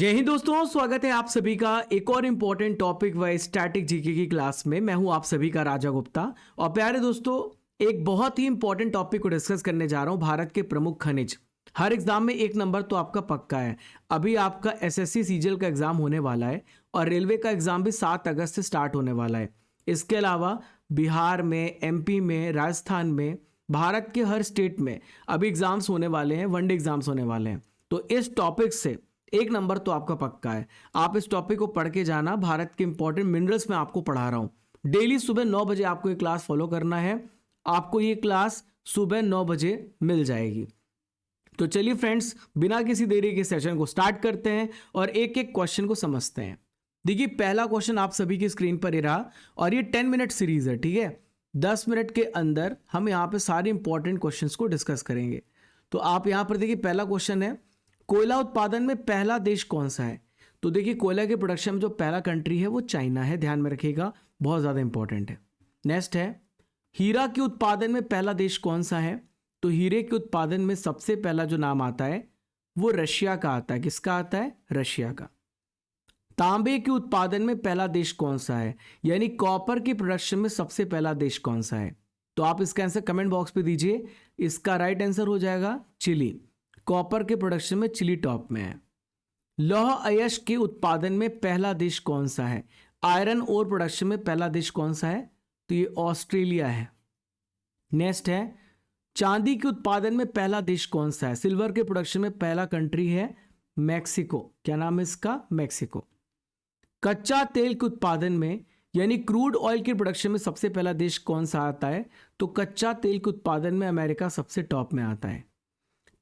जय हिंद दोस्तों, स्वागत है आप सभी का एक और इम्पोर्टेंट टॉपिक व स्टैटिक जीके की क्लास में। मैं हूं आप सभी का राजा गुप्ता। और प्यारे दोस्तों, एक बहुत ही इंपॉर्टेंट टॉपिक को डिस्कस करने जा रहा हूं, भारत के प्रमुख खनिज। हर एग्जाम में एक नंबर तो आपका पक्का है। अभी आपका एसएससी सीजीएल का एग्जाम होने वाला है और रेलवे का एग्जाम भी 7 अगस्त से स्टार्ट होने वाला है। इसके अलावा बिहार में, एमपी में, राजस्थान में, भारत के हर स्टेट में अभी एग्जाम्स होने वाले हैं, वनडे एग्जाम्स होने वाले हैं। तो इस टॉपिक से एक नंबर तो आपका पक्का है। आप इस टॉपिक को पढ़ के जाना। भारत के इंपॉर्टेंट मिनरल्स में आपको पढ़ा रहा हूं। डेली सुबह 9 बजे आपको ये क्लास फॉलो करना है। आपको ये क्लास सुबह 9 बजे मिल जाएगी। तो चलिए फ्रेंड्स, बिना किसी देरी के सेशन को स्टार्ट करते हैं और एक एक क्वेश्चन को समझते हैं। देखिए, पहला क्वेश्चन आप सभी की स्क्रीन पर ही रहा और ये 10 मिनट सीरीज है, ठीक है। 10 मिनट के अंदर हम यहाँ पे सारे इंपॉर्टेंट क्वेश्चंस को डिस्कस करेंगे। तो आप यहाँ पर देखिए, पहला क्वेश्चन है, कोयला उत्पादन में पहला देश कौन सा है? तो देखिए, कोयला के प्रोडक्शन में जो पहला कंट्री है वो चाइना है। ध्यान में रखिएगा, बहुत ज़्यादा इंपॉर्टेंट है। नेक्स्ट है, हीरा के उत्पादन में पहला देश कौन सा है? तो हीरे के उत्पादन में सबसे पहला जो नाम आता है वो रशिया का आता है। किसका आता है? रशिया का। तांबे के उत्पादन में पहला देश कौन सा है? यानी कॉपर की प्रोडक्शन में सबसे पहला देश कौन सा है? तो आप इसका आंसर कमेंट बॉक्स पे दीजिए। इसका राइट आंसर हो जाएगा चिली। कॉपर के प्रोडक्शन में चिली टॉप में है। लौह अयस्क के उत्पादन में पहला देश कौन सा है? आयरन ओर प्रोडक्शन में पहला देश कौन सा है? तो ये ऑस्ट्रेलिया है। नेक्स्ट है, चांदी के उत्पादन में पहला देश कौन सा है? सिल्वर के प्रोडक्शन में पहला कंट्री है मैक्सिको। क्या नाम है इसका? मैक्सिको। कच्चा तेल के उत्पादन में यानी क्रूड ऑयल के प्रोडक्शन में सबसे पहला देश कौन सा आता है? तो कच्चा तेल के उत्पादन में अमेरिका सबसे टॉप में आता है।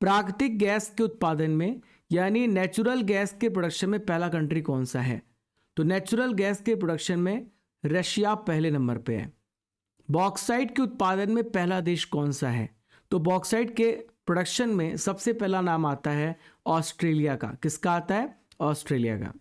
प्राकृतिक गैस के उत्पादन में यानी नेचुरल गैस के प्रोडक्शन में पहला कंट्री कौन सा है? तो नेचुरल गैस के प्रोडक्शन में रशिया पहले नंबर पे है। बॉक्साइट के उत्पादन में पहला देश कौन सा है? तो बॉक्साइट के प्रोडक्शन में सबसे पहला नाम आता है ऑस्ट्रेलिया का। किसका आता है? ऑस्ट्रेलिया का।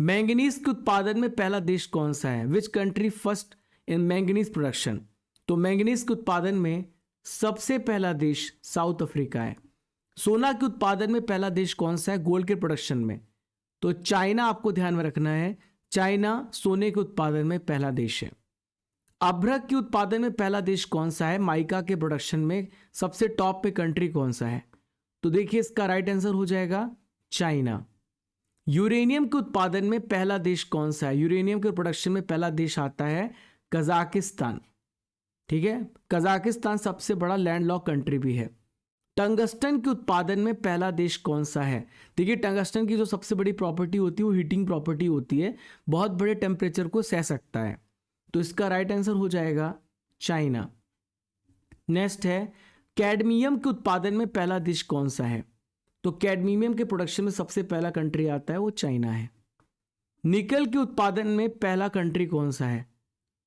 मैंगनीज के उत्पादन में पहला देश कौन सा है? Which country first in manganese production? तो मैंगनीज के उत्पादन में सबसे पहला देश साउथ अफ्रीका है। सोना के उत्पादन में पहला देश कौन सा है? गोल्ड के प्रोडक्शन में? तो चाइना आपको ध्यान में रखना है। चाइना सोने के उत्पादन में पहला देश है। अभ्रक के उत्पादन में पहला देश कौन सा है? माइका के प्रोडक्शन में सबसे टॉप पे कंट्री कौन सा है? तो देखिए, इसका राइट आंसर हो जाएगा चाइना। यूरेनियम के उत्पादन में पहला देश कौन सा है? यूरेनियम के प्रोडक्शन में पहला देश आता है कजाकिस्तान। ठीक है, कजाकिस्तान सबसे बड़ा लैंडलॉक कंट्री भी है। टंगस्टन के उत्पादन में पहला देश कौन सा है? देखिए, टंगस्टन की जो सबसे बड़ी प्रॉपर्टी होती है वो हीटिंग प्रॉपर्टी होती है, बहुत बड़े टेम्परेचर को सह सकता है। तो इसका राइट आंसर हो जाएगा चाइना। नेक्स्ट है, कैडमियम के उत्पादन में पहला देश कौन सा है? तो कैडमियम के प्रोडक्शन में सबसे पहला कंट्री आता है वो चाइना है। निकल के उत्पादन में पहला कंट्री कौन सा है?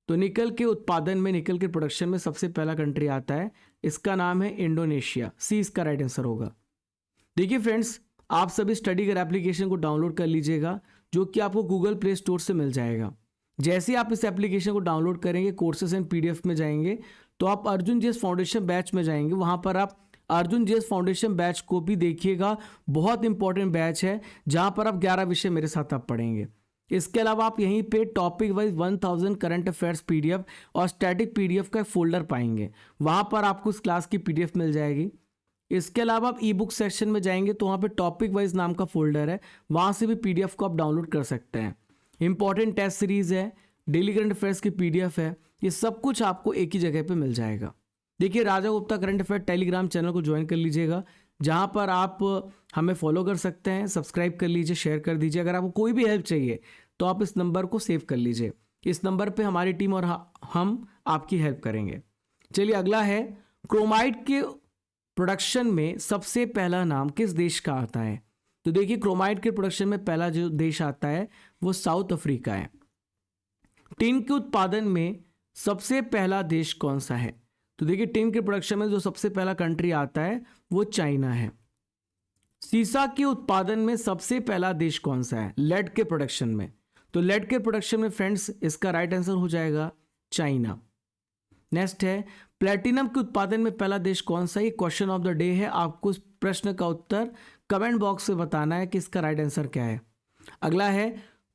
तो निकल के उत्पादन में, निकल के प्रोडक्शन में सबसे पहला कंट्री आता है, इसका नाम है इंडोनेशिया। सी इसका राइट आंसर होगा। देखिए फ्रेंड्स, आप सभी स्टडी कर एप्लीकेशन को डाउनलोड कर लीजिएगा, जो कि आपको गूगल प्ले स्टोर से मिल जाएगा। जैसे ही आप इस एप्लीकेशन को डाउनलोड करेंगे, कोर्सेज एंड पीडीएफ में जाएंगे, तो आप अर्जुन जीएस फाउंडेशन बैच में जाएंगे। वहां पर आप अर्जुन जीएस फाउंडेशन बैच को भी देखिएगा। बहुत इंपॉर्टेंट बैच है, जहां पर आप 11 विषय मेरे साथ आप पढ़ेंगे। इसके अलावा आप यहीं पे topic wise 1000 current affairs PDF और स्टैटिक पीडीएफ का फोल्डर पाएंगे। वहां पर आपको इस क्लास की पीडीएफ मिल जाएगी। इसके अलावा आप ई बुक सेक्शन में जाएंगे तो वहां पे टॉपिक वाइज नाम का फोल्डर है, वहां से भी पीडीएफ को आप डाउनलोड कर सकते हैं। इंपॉर्टेंट टेस्ट सीरीज है, डेली करंट अफेयर्स की पीडीएफ है, ये सब कुछ आपको एक ही जगह पे मिल जाएगा। देखिए, Raja Gupta current affair telegram channel को ज्वाइन कर लीजिएगा, जहां पर आप हमें फॉलो कर सकते हैं। सब्सक्राइब कर लीजिए, शेयर कर दीजिए। अगर आपको कोई भी हेल्प चाहिए तो आप इस नंबर को सेव कर लीजिए। इस नंबर पे हमारी टीम और हम आपकी हेल्प करेंगे। चलिए, अगला है, क्रोमाइट के प्रोडक्शन में सबसे पहला नाम किस देश का आता है? तो देखिए, क्रोमाइट के प्रोडक्शन में पहला जो देश आता है वो साउथ अफ्रीका है। टिन के उत्पादन में सबसे पहला देश कौन सा है? तो देखिए, टिन के प्रोडक्शन में जो सबसे पहला कंट्री आता है वो चाइना है। सीसा के उत्पादन में सबसे पहला देश कौन सा है? लेड के प्रोडक्शन में? तो लेड के प्रोडक्शन में फ्रेंड्स इसका राइट आंसर हो जाएगा चाइना। नेक्स्ट है, प्लेटिनम के उत्पादन में पहला देश कौन सा? ये क्वेश्चन ऑफ द डे है। आपको इस प्रश्न का उत्तर कमेंट बॉक्स में बताना है कि इसका राइट आंसर क्या है। अगला है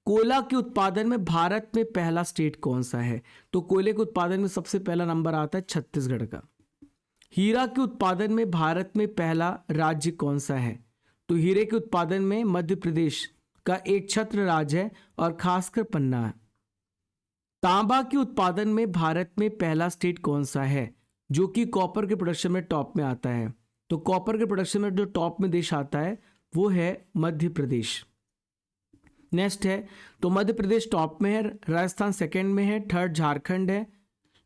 कोयला के उत्पादन में भारत में पहला स्टेट कौन सा है? तो कोयले के उत्पादन में सबसे पहला नंबर आता है छत्तीसगढ़ का। हीरा के उत्पादन में भारत में पहला राज्य कौन सा है? तो हीरे के उत्पादन में मध्य प्रदेश का एक छत्र राज्य है और खासकर पन्ना है। तांबा के उत्पादन में भारत में पहला स्टेट कौन सा है जो कि कॉपर के प्रोडक्शन में टॉप में आता है? तो कॉपर के प्रोडक्शन में जो टॉप में देश आता है वो है मध्य प्रदेश। नेक्स्ट है, तो मध्य प्रदेश टॉप में है, राजस्थान सेकंड में है, थर्ड झारखंड है।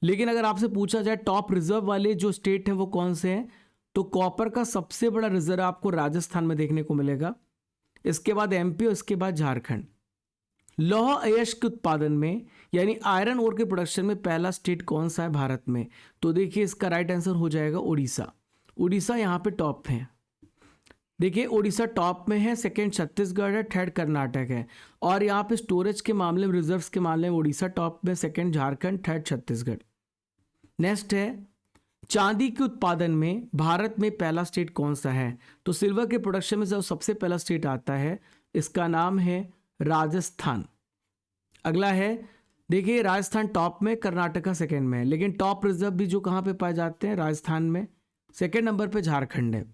लेकिन अगर आपसे पूछा जाए टॉप रिजर्व वाले जो स्टेट है वो कौन से हैं, तो कॉपर का सबसे बड़ा रिजर्व आपको राजस्थान में देखने को मिलेगा, इसके बाद एमपी और इसके बाद झारखंड। लौह अयस्क के उत्पादन में यानी आयरन ओर के प्रोडक्शन में पहला स्टेट कौन सा है भारत में? तो देखिए इसका राइट आंसर हो जाएगा उड़ीसा। उड़ीसा यहाँ पे टॉप है। देखिए उड़ीसा टॉप में है, सेकंड छत्तीसगढ़ है, थर्ड कर्नाटक है। और यहाँ पे स्टोरेज के मामले में, रिजर्व्स के मामले में उड़ीसा टॉप में, second Jharkhand, third Chhattisgarh. Next है, चांदी के उत्पादन में भारत में पहला स्टेट कौन सा है? तो सिल्वर के प्रोडक्शन में जो सबसे पहला स्टेट आता है इसका नाम है राजस्थान। अगला है, देखिए राजस्थान टॉप में, कर्नाटका सेकंड में है, लेकिन टॉप रिजर्व भी जो कहाँ पे पाए जाते हैं? राजस्थान में। सेकंड नंबर पे झारखंड है।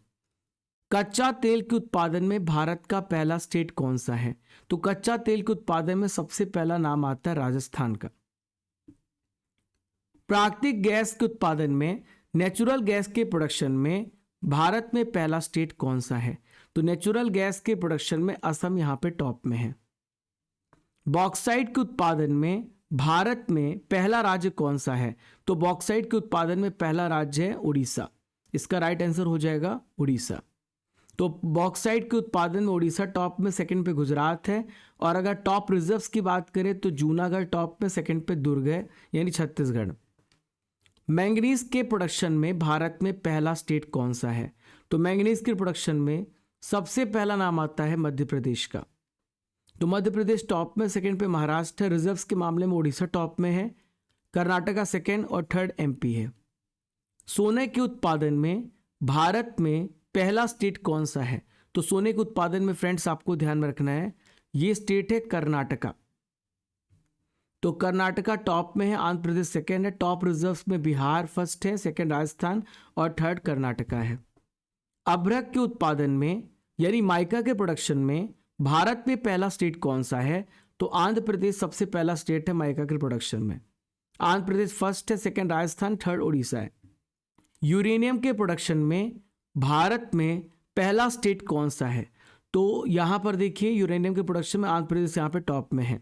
कच्चा तेल के उत्पादन में भारत का पहला स्टेट कौन सा है? तो कच्चा तेल के उत्पादन में सबसे पहला नाम आता है राजस्थान का। प्राकृतिक गैस के उत्पादन में, नेचुरल गैस के प्रोडक्शन में भारत में पहला स्टेट कौन सा है? तो नेचुरल गैस के प्रोडक्शन में असम यहां पे टॉप में है। बॉक्साइट के उत्पादन में भारत में पहला राज्य कौन सा है? तो बॉक्साइट के उत्पादन में पहला राज्य है उड़ीसा। इसका राइट आंसर हो जाएगा उड़ीसा। तो बॉक्साइट के उत्पादन में उड़ीसा टॉप में, सेकंड पे गुजरात है। और अगर टॉप रिजर्व्स की बात करें तो जूनागढ़ टॉप में, सेकंड पे दुर्ग है यानी छत्तीसगढ़। मैंगनीज के प्रोडक्शन में भारत में पहला स्टेट कौन सा है? तो मैंगनीज के प्रोडक्शन में सबसे पहला नाम आता है मध्य प्रदेश का। तो मध्य प्रदेश टॉप में, सेकंड पे महाराष्ट्र है। रिजर्व्स के मामले में उड़ीसा टॉप में है, कर्नाटका सेकंड और थर्ड एमपी है। सोने के उत्पादन में भारत में पहला स्टेट कौन सा है? तो सोने के उत्पादन में फ्रेंड्स आपको ध्यान में रखना है, ये स्टेट है कर्नाटका। तो कर्नाटका टॉप में है, आंध्र प्रदेश सेकंड है, टॉप रिजर्व्स में बिहार फर्स्ट है, सेकंड राजस्थान और थर्ड कर्नाटका है। अभ्रक के उत्पादन में यानी माइका के प्रोडक्शन में भारत में पहला स्टेट कौन सा है? तो आंध्र प्रदेश सबसे पहला स्टेट है माइका के प्रोडक्शन में। आंध्र प्रदेश फर्स्ट है, सेकंड राजस्थान, थर्ड उड़ीसा है। यूरेनियम के प्रोडक्शन में भारत में पहला स्टेट कौन सा है? तो यहां पर देखिए यूरेनियम के प्रोडक्शन में आंध्र प्रदेश यहां पे टॉप में है।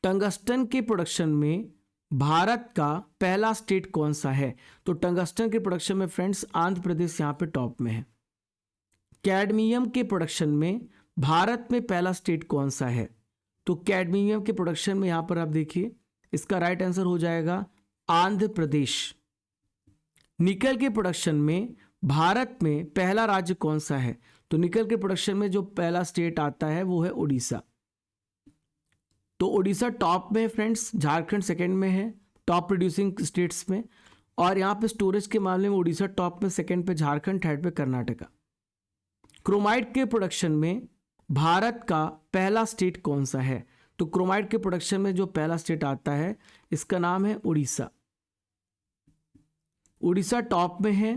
टंगस्टन के प्रोडक्शन में भारत का पहला स्टेट कौन सा है? तो टंगस्टन के प्रोडक्शन में फ्रेंड्स आंध्र प्रदेश यहां पे टॉप में है। कैडमियम के प्रोडक्शन में भारत में पहला स्टेट कौन सा है? तो कैडमियम के प्रोडक्शन में यहां पर आप देखिए इसका राइट आंसर हो जाएगा आंध्र प्रदेश। निकल के प्रोडक्शन में भारत में पहला राज्य कौन सा है? तो निकल के प्रोडक्शन में जो पहला स्टेट आता है वो है उड़ीसा। तो उड़ीसा टॉप में है फ्रेंड्स, झारखंड सेकंड में है टॉप प्रोड्यूसिंग स्टेट्स में। और यहाँ पे स्टोरेज के मामले में उड़ीसा टॉप में, सेकंड पे झारखंड, थर्ड पे कर्नाटका। क्रोमाइट के प्रोडक्शन में भारत का पहला स्टेट कौन सा है? तो क्रोमाइट के प्रोडक्शन में जो पहला स्टेट आता है इसका नाम है उड़ीसा। उड़ीसा टॉप में है,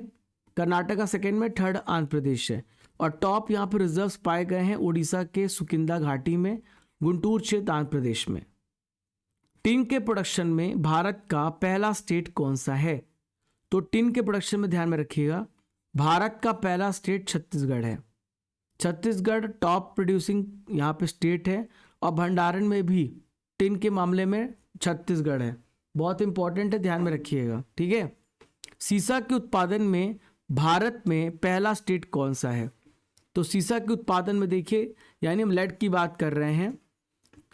कर्नाटका सेकंड में, थर्ड आंध्र प्रदेश है। और टॉप यहाँ पर रिजर्व्स पाए गए हैं उड़ीसा के सुकिंदा घाटी में, गुंटूर क्षेत्र आंध्र प्रदेश में। टिन के प्रोडक्शन में भारत का पहला स्टेट कौन सा है? तो टिन के प्रोडक्शन में ध्यान में रखिएगा, भारत का पहला स्टेट छत्तीसगढ़ है। छत्तीसगढ़ टॉप प्रोड्यूसिंग यहाँ पे स्टेट है। और भंडारण में भी टिन के मामले में छत्तीसगढ़ है। बहुत इंपॉर्टेंट है, ध्यान में रखिएगा, ठीक है। सीसा के उत्पादन में भारत में पहला स्टेट कौन सा है? तो सीसा के उत्पादन में देखिए, यानी हम लेड की बात कर रहे हैं,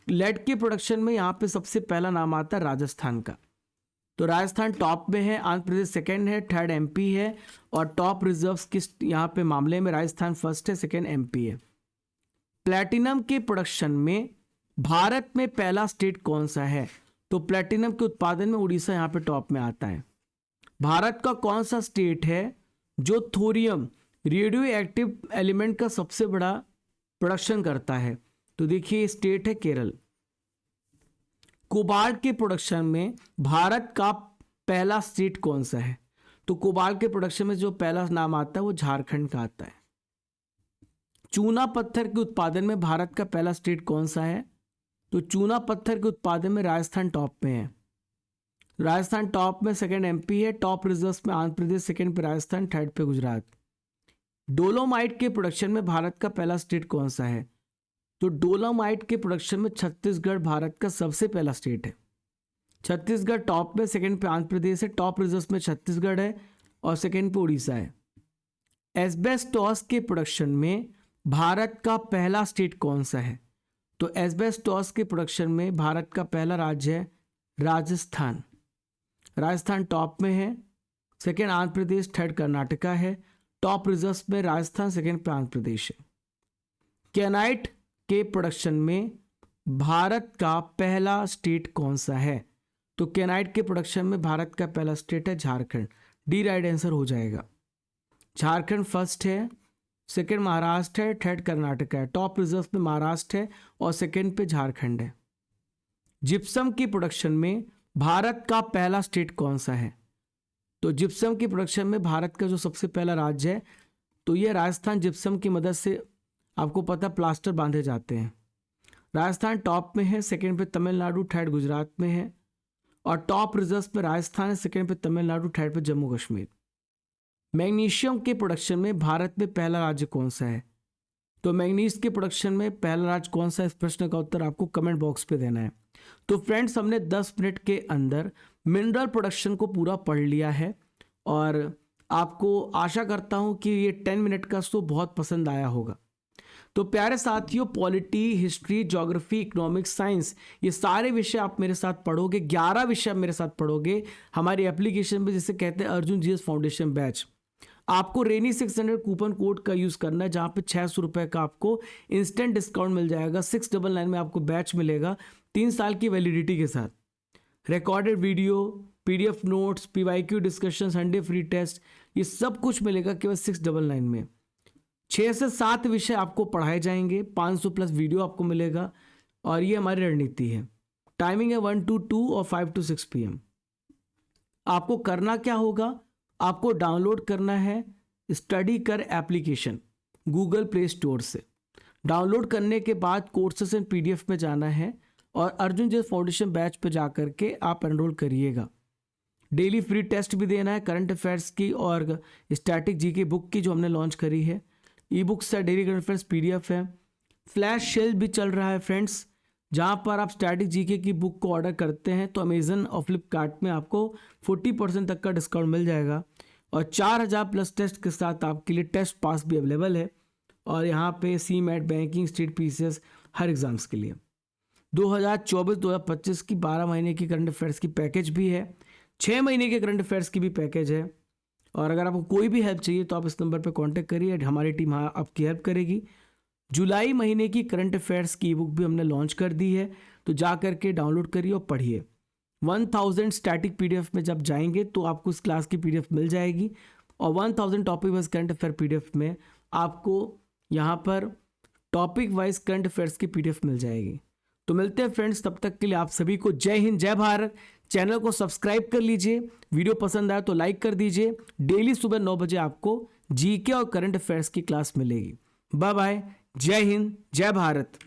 लेड के प्रोडक्शन में यहाँ पे सबसे पहला नाम आता है राजस्थान का। तो राजस्थान टॉप में है, आंध्र प्रदेश सेकंड है, थर्ड एमपी है। और टॉप रिजर्व्स किस यहाँ पे मामले में राजस्थान फर्स्ट है, सेकंड एमपी है। प्लैटिनम के प्रोडक्शन में भारत में पहला स्टेट कौन सा है? तो प्लैटिनम के उत्पादन में उड़ीसा यहाँ पे टॉप में आता है। भारत का कौन सा स्टेट है जो थोरियम रेडियो एक्टिव एलिमेंट का सबसे बड़ा प्रोडक्शन करता है? तो देखिए स्टेट है केरल। कोबाल्ट के प्रोडक्शन में भारत का पहला स्टेट कौन सा है? तो कोबाल्ट के प्रोडक्शन में जो पहला नाम आता है वो झारखंड का आता है। चूना पत्थर के उत्पादन में भारत का पहला स्टेट कौन सा है? तो चूना पत्थर के उत्पादन में राजस्थान टॉप में है। राजस्थान टॉप में, सेकंड एमपी है, टॉप रिजर्व्स में आंध्र प्रदेश, सेकंड पे राजस्थान, थर्ड पे गुजरात। डोलोमाइट के प्रोडक्शन में भारत का पहला स्टेट कौन सा है? तो डोलोमाइट के प्रोडक्शन में छत्तीसगढ़ भारत का सबसे पहला स्टेट है। छत्तीसगढ़ टॉप में, सेकंड पे आंध्र प्रदेश है, टॉप रिजर्व्स में छत्तीसगढ़ है और सेकंड पे उड़ीसा है। एस्बेस्टॉस के प्रोडक्शन में भारत का पहला स्टेट कौन सा है? तो एस्बेस्टॉस के प्रोडक्शन में भारत का पहला राज्य है राजस्थान। राजस्थान टॉप में है, सेकंड आंध्र प्रदेश, थर्ड कर्नाटका है, टॉप रिजर्व्स में राजस्थान, सेकंड पे आंध्र प्रदेश है। कैनाइट के प्रोडक्शन में भारत का पहला स्टेट कौन सा है? तो कैनाइट के प्रोडक्शन में भारत का पहला स्टेट है झारखंड। डी राइट आंसर हो जाएगा। झारखंड फर्स्ट है, सेकंड महाराष्ट्र है, थर्ड कर्नाटका है, टॉप रिजर्व में महाराष्ट्र है और सेकंड पे झारखंड है। जिप्सम की प्रोडक्शन में भारत का पहला स्टेट कौन सा है? तो जिप्सम की प्रोडक्शन में भारत का जो सबसे पहला राज्य है तो ये राजस्थान। जिप्सम की मदद से आपको पता प्लास्टर बांधे जाते हैं। राजस्थान टॉप में है, सेकंड पे तमिलनाडु, थर्ड गुजरात में है और टॉप रिजर्व पे राजस्थान है, सेकंड पे तमिलनाडु, थर्ड पे जम्मू कश्मीर। मैग्नीशियम के प्रोडक्शन में भारत में पहला राज्य कौन सा है? तो मैग्नीज के प्रोडक्शन में पहला राज्य कौन सा है? इस प्रश्न का उत्तर आपको कमेंट बॉक्स पे देना है। तो फ्रेंड्स, हमने 10 मिनट के अंदर मिनरल प्रोडक्शन को पूरा पढ़ लिया है और आपको आशा करता हूं कि ये 10 मिनट का शो बहुत पसंद आया होगा। तो प्यारे साथियों, polity, history, geography, economics, science, ये सारे विषय आप मेरे साथ पढ़ोगे। 11 विषय आप मेरे साथ पढ़ोगे हमारी एप्लीकेशन में, जिसे कहते हैं अर्जुन जीएस फाउंडेशन बैच। आपको रेनी 600 कूपन कोड का यूज़ करना है, जहाँ पे 600 रुपये का आपको इंस्टेंट डिस्काउंट मिल जाएगा। 699 में आपको बैच मिलेगा 3 साल की वैलिडिटी के साथ। Recorded video, PDF notes, PYQ discussion, Sunday free test, ये सब कुछ मिलेगा केवल 699 में। 6 से 7 विषय आपको पढ़ाए जाएंगे, 500 प्लस वीडियो आपको मिलेगा और ये हमारी रणनीति है। टाइमिंग है 1 to 2 और 5 to 6 PM। आपको करना क्या होगा? आपको डाउनलोड करना है स्टडी कर एप्लीकेशन गूगल प्ले स्टोर से। डाउनलोड करने के बाद कोर्सेस एंड PDF में जाना है और अर्जुन जीएस फाउंडेशन बैच पे जा करके आप एनरोल करिएगा। डेली फ्री टेस्ट भी देना है, करंट अफेयर्स की और स्टैटिक जीके बुक की जो हमने लॉन्च करी है। ई बुक्स है, डेली करंट अफेयर्स PDF है। फ्लैश सेल भी चल रहा है फ्रेंड्स, जहाँ पर आप स्टैटिक जीके की बुक को ऑर्डर करते हैं तो अमेजन और फ्लिपकार्ट में आपको 40% तक का डिस्काउंट मिल जाएगा और 4000 प्लस टेस्ट के साथ आपके लिए टेस्ट पास भी अवेलेबल है। और यहाँ पे CMAT, बैंकिंग, स्टेट PCS हर एग्ज़ाम्स के लिए 2024-2025 की 12 महीने की करंट अफेयर्स की पैकेज भी है, 6 महीने के करंट अफेयर्स की भी पैकेज है। और अगर आपको कोई भी हेल्प चाहिए तो आप इस नंबर पर कॉन्टैक्ट करिए, हमारी टीम आपकी हेल्प करेगी। जुलाई महीने की करंट अफेयर्स की बुक भी हमने लॉन्च कर दी है, तो जा करके डाउनलोड करिए और पढ़िए। 1000 स्टैटिक PDF में जब जाएंगे तो आपको इस क्लास की PDF मिल जाएगी और 1000 topic wise current affair PDF में आपको यहाँ पर टॉपिक वाइज करंट अफेयर्स की PDF मिल जाएगी। तो मिलते हैं फ्रेंड्स, तब तक के लिए आप सभी को जय हिंद, जय भारत। चैनल को सब्सक्राइब कर लीजिए, वीडियो पसंद आए तो लाइक कर दीजिए। डेली सुबह 9 बजे आपको GK और करंट अफेयर्स की क्लास मिलेगी। बाय बाय, जय हिंद, जय भारत।